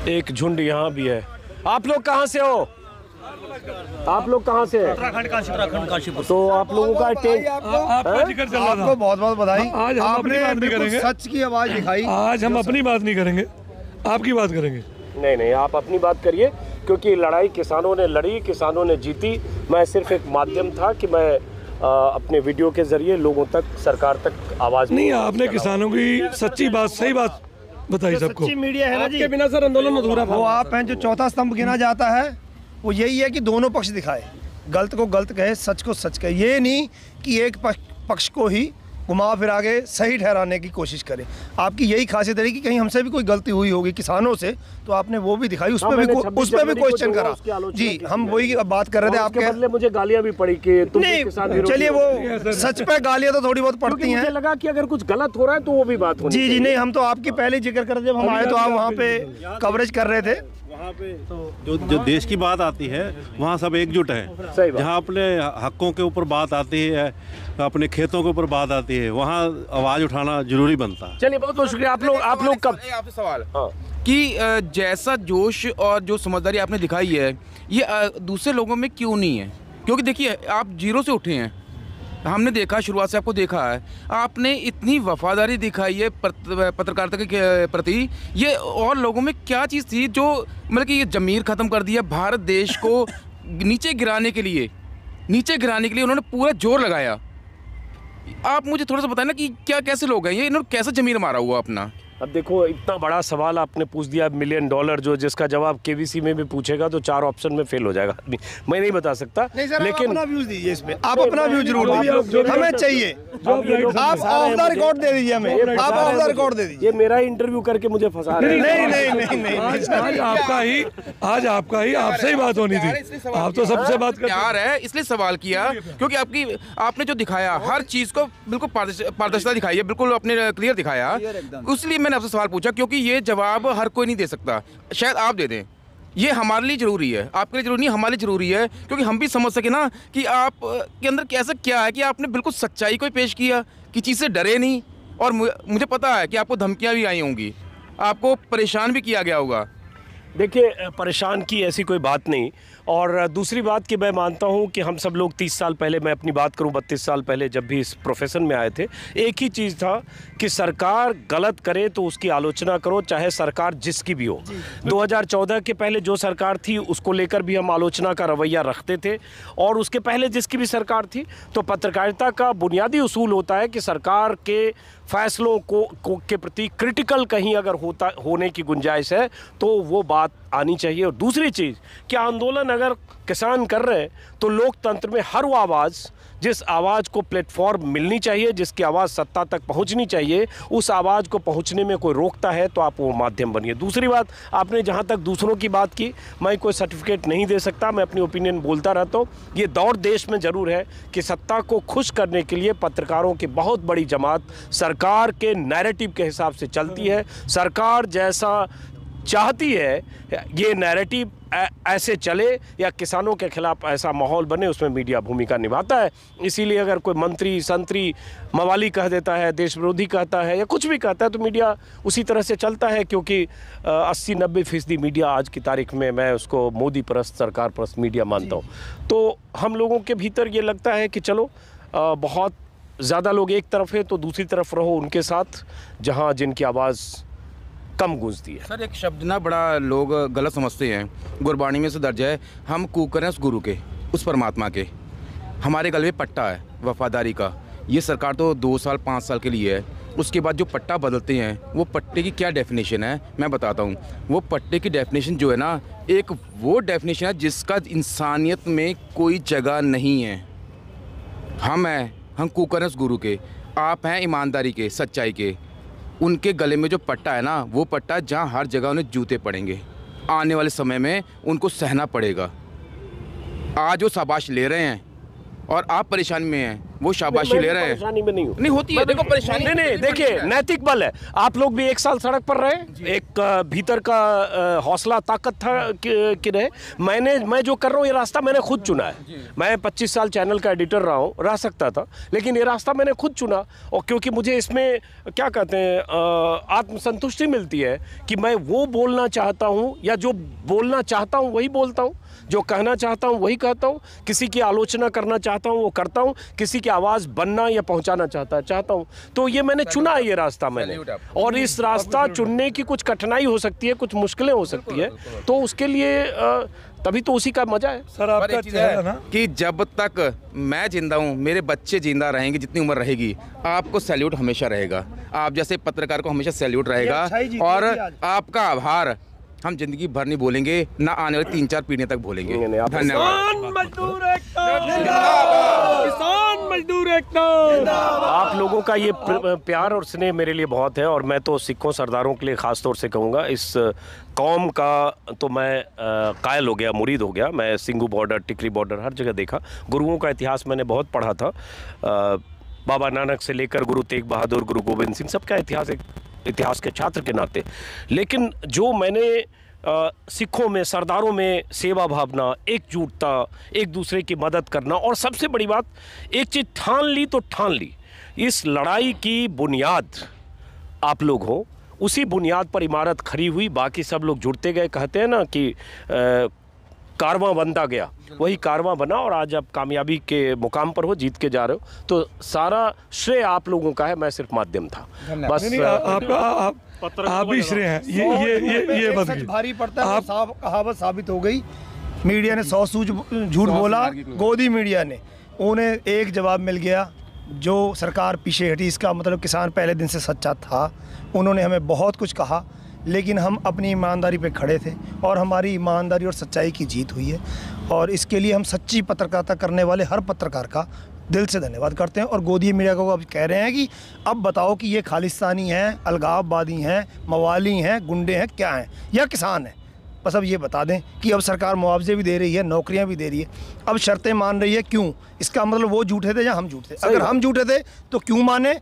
एक झुंड यहाँ भी है। आप लोग कहाँ से हो? आप लोग कहाँ से? उत्तराखंड काशीपुर। तो आप लोगों का आपका जिक्र चल रहा था। आपको बहुत बहुत बधाई। आज हम अपनी बात नहीं करेंगे, सच की आवाज दिखाई। आज हम अपनी बात नहीं करेंगे, आपकी बात करेंगे। नहीं, आप अपनी बात करिए, क्योंकि लड़ाई किसानों ने लड़ी, किसानों ने जीती। मैं सिर्फ एक माध्यम था कि मैं अपने वीडियो के जरिए लोगों तक, सरकार तक आवाज नहीं, आपने किसानों की सच्ची बात, सही बात बताई सबको। सच्ची मीडिया है ना जी, आपके बिना सर आंदोलन अधूरा था। वो आप हैं जो चौथा स्तंभ गिना जाता है, वो यही है कि दोनों पक्ष दिखाए, गलत को गलत कहे, सच को सच कहे। ये नहीं कि एक पक्ष को ही घुमा फिरा के सही ठहराने की कोशिश करें। आपकी यही खासियत है कि कहीं हमसे भी कोई गलती हुई होगी किसानों से, तो आपने वो भी दिखाई, उस पर भी क्वेश्चन करा जी। हम वही बात कर रहे थे, आपके बदले मुझे गालियां भी पड़ी कि तुम किसान विरोधी। चलिए, वो सच पे गालियां तो थोड़ी बहुत पड़ती हैं। मुझे लगा कि अगर कुछ गलत हो रहा है तो वो भी बात होनी जी। नहीं, हम तो आपकी पहले जिक्र कर रहे थे, जब हम आए तो आप वहाँ पे कवरेज कर रहे थे। वहाँ पे तो जो देश की बात आती है वहाँ सब एकजुट है। जहाँ अपने हकों के ऊपर बात आती है, अपने खेतों के ऊपर बात आती है, वहाँ आवाज़ उठाना जरूरी बनता है। चलिए, बहुत बहुत शुक्रिया। आप लोग कब आपसे सवाल कि जैसा जोश और जो समझदारी आपने दिखाई है, ये दूसरे लोगों में क्यों नहीं है? क्योंकि देखिए, आप जीरो से उठे हैं, हमने देखा, शुरुआत से आपको देखा है, आपने इतनी वफादारी दिखाई है पत्रकारिता के प्रति। ये और लोगों में क्या चीज़ थी जो मतलब कि ये ज़मीर ख़त्म कर दिया? भारत देश को नीचे गिराने के लिए उन्होंने पूरा जोर लगाया। आप मुझे थोड़ा सा बताएं ना कि क्या, कैसे लोग हैं ये, इन्होंने कैसे ज़मीर मारा हुआ अपना? अब देखो, इतना बड़ा सवाल आपने पूछ दिया, $1 मिलियन, जो जिसका जवाब केवीसी में भी पूछेगा तो 4 ऑप्शन में फेल हो जाएगा आदमी। मैं नहीं बता सकता। नहीं सर, लेकिन अपना व्यूज दीजिए इसमें, आप अपना व्यू जरूर दीजिए, हमें चाहिए। आप ऑफ द रिकॉर्ड दे दीजिए हमें, आप ऑफ द रिकॉर्ड दे दीजिए। ये मेरा इंटरव्यू करके मुझे फंसा रहे हैं। नहीं। आज आपका ही आपसे ही बात होनी थी। आप तो सबसे बात कर प्यार है, इसलिए सवाल किया, क्योंकि आपने जो दिखाया हर चीज़ को बिल्कुल पारदर्शिता दिखाई है, बिल्कुल आपने क्लियर दिखाया, इसलिए मैंने आपसे सवाल पूछा, क्योंकि ये जवाब हर कोई नहीं दे सकता। शायद आप दे दें, ये हमारे लिए ज़रूरी है, आपके लिए ज़रूरी नहीं, हमारे लिए ज़रूरी है, क्योंकि हम भी समझ सके ना कि आप के अंदर कैसा क्या है कि आपने बिल्कुल सच्चाई को पेश किया, कि चीज़ से डरे नहीं। और मुझे पता है कि आपको धमकियाँ भी आई होंगी, आपको परेशान भी किया गया होगा। देखिए, परेशान की ऐसी कोई बात नहीं। और दूसरी बात कि मैं मानता हूं कि हम सब लोग 30 साल पहले, मैं अपनी बात करूं 32 साल पहले जब भी इस प्रोफेशन में आए थे, एक ही चीज़ था कि सरकार गलत करे तो उसकी आलोचना करो, चाहे सरकार जिसकी भी हो। 2014 के पहले जो सरकार थी उसको लेकर भी हम आलोचना का रवैया रखते थे, और उसके पहले जिसकी भी सरकार थी। तो पत्रकारिता का बुनियादी उसूल होता है कि सरकार के फैसलों के प्रति क्रिटिकल कहीं अगर होने की गुंजाइश है तो वो बात आनी चाहिए। और दूसरी चीज़ कि आंदोलन अगर किसान कर रहे हैं तो लोकतंत्र में हर वो आवाज़, जिस आवाज़ को प्लेटफॉर्म मिलनी चाहिए, जिसकी आवाज़ सत्ता तक पहुंचनी चाहिए, उस आवाज़ को पहुंचने में कोई रोकता है तो आप वो माध्यम बनिए। दूसरी बात, आपने जहां तक दूसरों की बात की, मैं कोई सर्टिफिकेट नहीं दे सकता, मैं अपनी ओपिनियन बोलता रहता हूं। ये दौर देश में ज़रूर है कि सत्ता को खुश करने के लिए पत्रकारों की बहुत बड़ी जमात सरकार के नैरेटिव के हिसाब से चलती है। सरकार जैसा चाहती है ये नैरेटिव ऐसे चले या किसानों के खिलाफ ऐसा माहौल बने, उसमें मीडिया भूमिका निभाता है। इसीलिए अगर कोई मंत्री संतरी मवाली कह देता है, देश विरोधी कहता है या कुछ भी कहता है, तो मीडिया उसी तरह से चलता है, क्योंकि 80-90% मीडिया आज की तारीख में मैं उसको मोदी परस्त, सरकार परस्त मीडिया मानता हूँ। तो हम लोगों के भीतर ये लगता है कि चलो बहुत ज़्यादा लोग एक तरफ है तो दूसरी तरफ रहो उनके साथ, जहाँ जिनकी आवाज़ कम गूंजती है। सर, एक शब्द ना बड़ा लोग गलत समझते हैं, गुरबाणी में से दर्ज है, हम कूकर हैं उस गुरु के, उस परमात्मा के। हमारे गले में पट्टा है वफादारी का। ये सरकार तो 2 साल 5 साल के लिए है, उसके बाद जो पट्टा बदलते हैं, वो पट्टे की क्या डेफिनेशन है मैं बताता हूँ। वो पट्टे की डेफिनेशन जो है ना, एक वो डेफिनेशन है जिसका इंसानियत में कोई जगह नहीं है। हम कूकर हैं उस गुरु के, आप हैं ईमानदारी के, सच्चाई के। उनके गले में जो पट्टा है ना, वो पट्टा जहाँ हर जगह उन्हें जूते पड़ेंगे, आने वाले समय में उनको सहना पड़ेगा। आज वो शाबाश ले रहे हैं और आप परेशानी में हैं, वो शाबाशी ले रहे हैं। परेशानी में नहीं हूँ। नहीं होती है, देखो परेशानी नहीं देखिए, नैतिक बल है। आप लोग भी 1 साल सड़क पर रहे, एक भीतर का हौसला ताकत था कि रहे। मैं जो कर रहा हूँ ये रास्ता मैंने खुद चुना है। मैं 25 साल चैनल का एडिटर रह सकता था, लेकिन ये रास्ता मैंने खुद चुना। और क्योंकि मुझे इसमें क्या कहते हैं आत्मसंतुष्टि मिलती है कि मैं वो बोलना चाहता हूँ, या जो बोलना चाहता हूँ वही बोलता हूँ, जो कहना चाहता हूँ वही कहता हूँ, किसी की आलोचना करना चाहता हूँ वो करता हूँ, किसी की आवाज़ बनना या पहुँचाना चाहता हूँ। तो ये मैंने चुना है, ये रास्ता मैंने। और इस रास्ता चुनने की कुछ कठिनाई हो सकती है, कुछ मुश्किलें हो सकती है, तो उसके लिए तभी तो उसी का मजा है। सर आपका चेहरा ना कि जब तक मैं जिंदा हूँ, मेरे बच्चे जिंदा रहेंगे, जितनी उम्र रहेगी, आपको सैल्यूट हमेशा रहेगा। आप जैसे पत्रकार को हमेशा सैल्यूट रहेगा, और आपका आभार हम जिंदगी भर नहीं भूलेंगे, ना आने वाली 3-4 पीढ़ियां तक भूलेंगे। आप लोगों का ये प्यार और स्नेह मेरे लिए बहुत है, और मैं तो सिखों सरदारों के लिए ख़ास तौर से कहूँगा, इस कौम का तो मैं कायल हो गया, मुरीद हो गया। मैं सिंघू बॉर्डर, टिकरी बॉर्डर हर जगह देखा। गुरुओं का इतिहास मैंने बहुत पढ़ा था, बाबा नानक से लेकर गुरु तेग बहादुर, गुरु गोविंद सिंह, सबका इतिहास एक इतिहास के छात्र के नाते। लेकिन जो मैंने सिखों में, सरदारों में सेवा भावना, एकजुटता, एक दूसरे की मदद करना, और सबसे बड़ी बात, एक चीज़ ठान ली तो ठान ली, इस लड़ाई की बुनियाद आप लोग हो, उसी बुनियाद पर इमारत खड़ी हुई, बाकी सब लोग जुड़ते गए। कहते हैं ना कि कारवां बनता गया, वही कारवां बना, और आज आप कामयाबी के मुकाम पर हो, जीत के जा रहे हो। तो सारा श्रेय आप लोगों का है, मैं सिर्फ माध्यम था बस। आप भी श्रेय हैं। ये बस भारी पड़ता है। आप कहावत साबित हो गई। मीडिया ने 100 सूझ झूठ बोला, गोदी मीडिया ने, उन्हें एक जवाब मिल गया। जो सरकार पीछे हटी, इसका मतलब किसान पहले दिन से सच्चा था। उन्होंने हमें बहुत कुछ कहा, लेकिन हम अपनी ईमानदारी पे खड़े थे, और हमारी ईमानदारी और सच्चाई की जीत हुई है। और इसके लिए हम सच्ची पत्रकारिता करने वाले हर पत्रकार का दिल से धन्यवाद करते हैं। और गोदी मीडिया को अब कह रहे हैं कि अब बताओ कि ये खालिस्तानी हैं, अलगाववादी हैं, मवाली हैं, गुंडे हैं, क्या हैं, या किसान हैं। बस अब ये बता दें कि अब सरकार मुआवजे भी दे रही है, नौकरियां भी दे रही है, अब शर्तें मान रही है। क्यों? इसका मतलब वो झूठे थे या हम झूठे थे? अगर हम झूठे थे तो क्यों माने?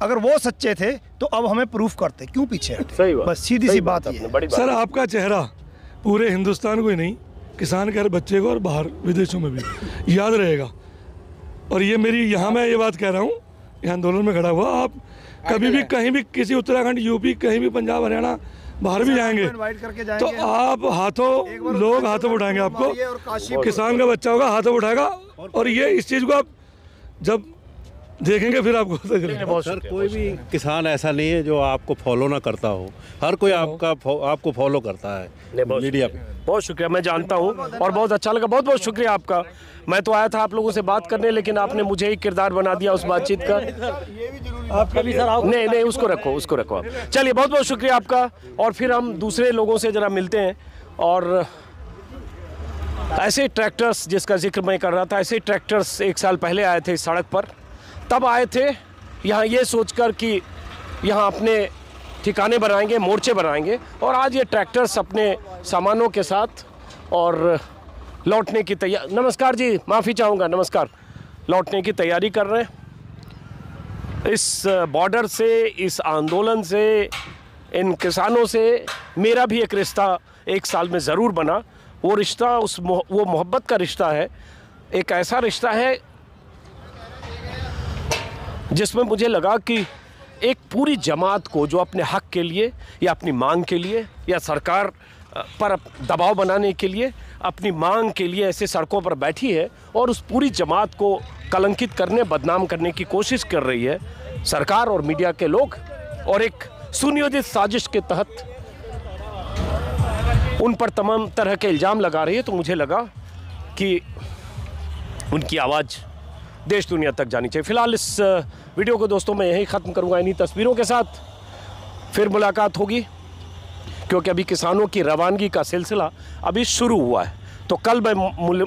अगर वो सच्चे थे तो अब हमें प्रूफ करते, क्यों पीछे हटे? सही बात, बस सीधी सी बात है। सर आपका चेहरा पूरे हिंदुस्तान को ही नहीं, किसान के हर बच्चे को और बाहर विदेशों में भी याद रहेगा। और ये मेरी यहाँ मैं ये बात कह रहा हूँ, ये आंदोलन में खड़ा हुआ, आप कभी भी कहीं भी किसी उत्तराखंड, यूपी, कहीं भी पंजाब, हरियाणा, बाहर भी जाएंगे तो आप लोग हाथों उठाएंगे आपको। किसान का बच्चा होगा, हाथों उठाएगा, और ये इस चीज़ को आप जब देखेंगे फिर आपको पता चलेगा। सर कोई भी किसान ऐसा नहीं है जो आपको फॉलो ना करता हो, हर कोई आपको फॉलो करता है मीडिया पे। बहुत शुक्रिया, मैं जानता हूँ, और बहुत अच्छा लगा। बहुत बहुत शुक्रिया आपका। मैं तो आया था आप लोगों से बात करने, लेकिन आपने मुझे ही किरदार बना दिया उस बातचीत का। आपका भी सर, नहीं उसको रखो आप। चलिए, बहुत बहुत शुक्रिया आपका। और फिर हम दूसरे लोगों से ज़रा मिलते हैं। और ऐसे ट्रैक्टर्स जिसका जिक्र मैं कर रहा था, ऐसे ट्रैक्टर्स 1 साल पहले आए थे इस सड़क पर। तब आए थे यहाँ ये सोचकर कि यहाँ अपने ठिकाने बनाएंगे, मोर्चे बनाएंगे, और आज ये ट्रैक्टर्स अपने सामानों के साथ और लौटने की तैयारी, नमस्कार जी, माफ़ी चाहूँगा, नमस्कार, लौटने की तैयारी कर रहे हैं। इस बॉर्डर से, इस आंदोलन से, इन किसानों से मेरा भी एक रिश्ता 1 साल में ज़रूर बना। वो रिश्ता वो मोहब्बत का रिश्ता है, एक ऐसा रिश्ता है जिसमें मुझे लगा कि एक पूरी जमात को जो अपने हक के लिए या अपनी मांग के लिए या सरकार पर दबाव बनाने के लिए, अपनी मांग के लिए ऐसे सड़कों पर बैठी है और उस पूरी जमात को कलंकित करने, बदनाम करने की कोशिश कर रही है सरकार और मीडिया के लोग, और एक सुनियोजित साजिश के तहत उन पर तमाम तरह के इल्ज़ाम लगा रही है। तो मुझे लगा कि उनकी आवाज़ देश दुनिया तक जानी चाहिए। फिलहाल इस वीडियो को दोस्तों मैं यहीं ख़त्म करूँगा, इन्हीं तस्वीरों के साथ। फिर मुलाकात होगी, क्योंकि अभी किसानों की रवानगी का सिलसिला अभी शुरू हुआ है। तो कल मैं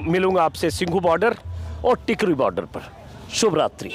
मिलूँगा आपसे सिंघू बॉर्डर और टिकरी बॉर्डर पर। शुभ रात्रि।